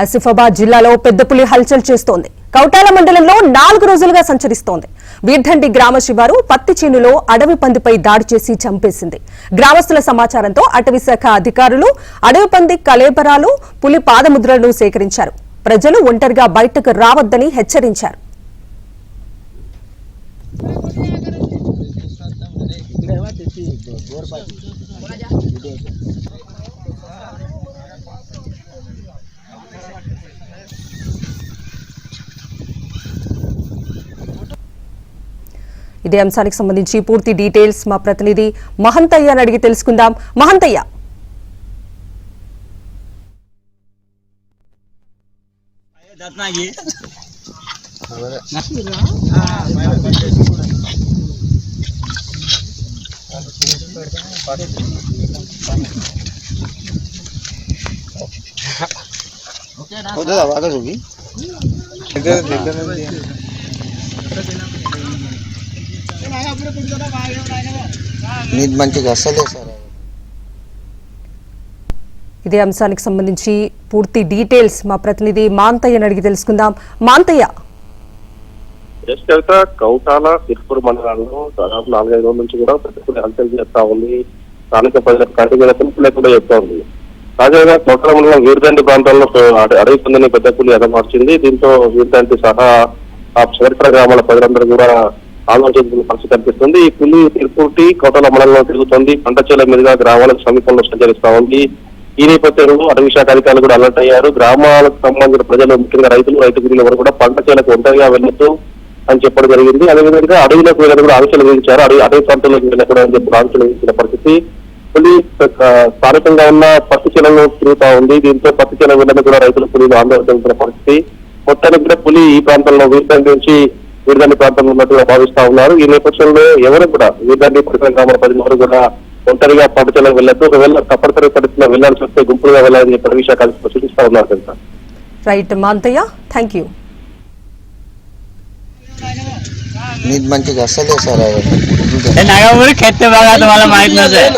ఆసిఫాబాద్ జిల్లాలో పెద్ద పులి హల్చల్ చేస్తోంది. కౌటాల మండలంలో 4 రోజులుగా సంచరిస్తోంది. వీర్ధండి గ్రామ శివారు పత్తి చేనులో అడవి పందిపై దాడి చేసి చంపేసింది. గ్రామస్తుల సమాచారంతో అటవీశాఖ అధికారులు అడవి పంది కళేబరాలు, పులి పాదముద్రలను సేకరించారు. ప్రజలు ఒంటరిగా బయటకు రావద్దని హెచ్చరించారు. ఇదే అంశానికి సంబంధించి పూర్తి డీటెయిల్స్ మా ప్రతినిధి మహంతయ్యని అడిగి తెలుసుకుందాం. మహంతయ్య, ఇదే అంశానికి సంబంధించి పూర్తి డీటెయిల్స్ మా ప్రతినిధి మాంతయ్యని అడిగి తెలుసుకుందాం. మాంతయ్య, కౌటాల తిరుపూర్ మండలాల్లో దాదాపు 4-5 రోజుల నుంచి కూడా పెద్ద హల్చల్ చేస్తా ఉంది. స్థానిక ప్రజలకు కంటి మీద పిలుపు లేకుండా చెప్తా ఉంది. తాజాగా కౌటాల మండలం వీర్దండి ప్రాంతంలో అడవి పందిని పెద్ద పులి ఎదమార్చింది. దీంతో వీర్దండి సహా ఆ క్షేత్ర గ్రామాల ప్రజలందరూ కూడా ఆలోచించిన పరిస్థితి కనిపిస్తుంది. ఈ పులి తిరుపూర్టి కౌటాల మండలంలో తిరుగుతుంది. పంట చేల మీదుగా గ్రామాలకు సమీపంలో సంచరిస్తా ఉంది. ఈ నేపథ్యంలో అటవీ శాఖ అధికారులు కూడా అలర్ట్ అయ్యారు. గ్రామాలకు సంబంధించిన ప్రజలు, ముఖ్యంగా రైతు గురులు ఎవరు కూడా పంట చేలకు ఒంటరిగా వెళ్ళొద్దు అని చెప్పడం జరిగింది. అదేవిధంగా అడవిలోకి వెళ్ళడం కూడా ఆంక్షలు విధించారు. అడవి ప్రాంతంలోకి వెళ్ళకూడదు అని చెప్పి ఆంక్షలు విధించిన పరిస్థితి. పులి స్థానికంగా ఉన్న పత్తి చేలను తిరుగుతా ఉంది. దీంతో పత్తి చేల వెళ్ళడం కూడా రైతులు పులిలు ఆందోళన చెందుతున్న పరిస్థితి. మొత్తానికి కూడా పులి ఈ ప్రాంతంలో వీర్దండి నుంచి వీర్దండి ప్రాంతంలో ఉన్నట్టుగా భావిస్తా ఉన్నారు. ఈ నేపథ్యంలో ఎవరు కూడా వీర్దండి పరిసర గ్రామాల ప్రజలు ఎవరు కూడా ఒంటరిగా పంట చేలకు వెళ్ళొద్దు. ఒకవేళ తప్పనిసరి పరిస్థితిలో వెళ్లాల్సి వస్తే గుంపులుగా వెళ్ళాలని చెప్పి అటవీ శాఖ సూచిస్తా ఉన్నారు తెలుసా. Right Manthaiah, thank you. नींद मंची असले सर नागापुरी खेते बघा तुम्हाला माहित नसेल.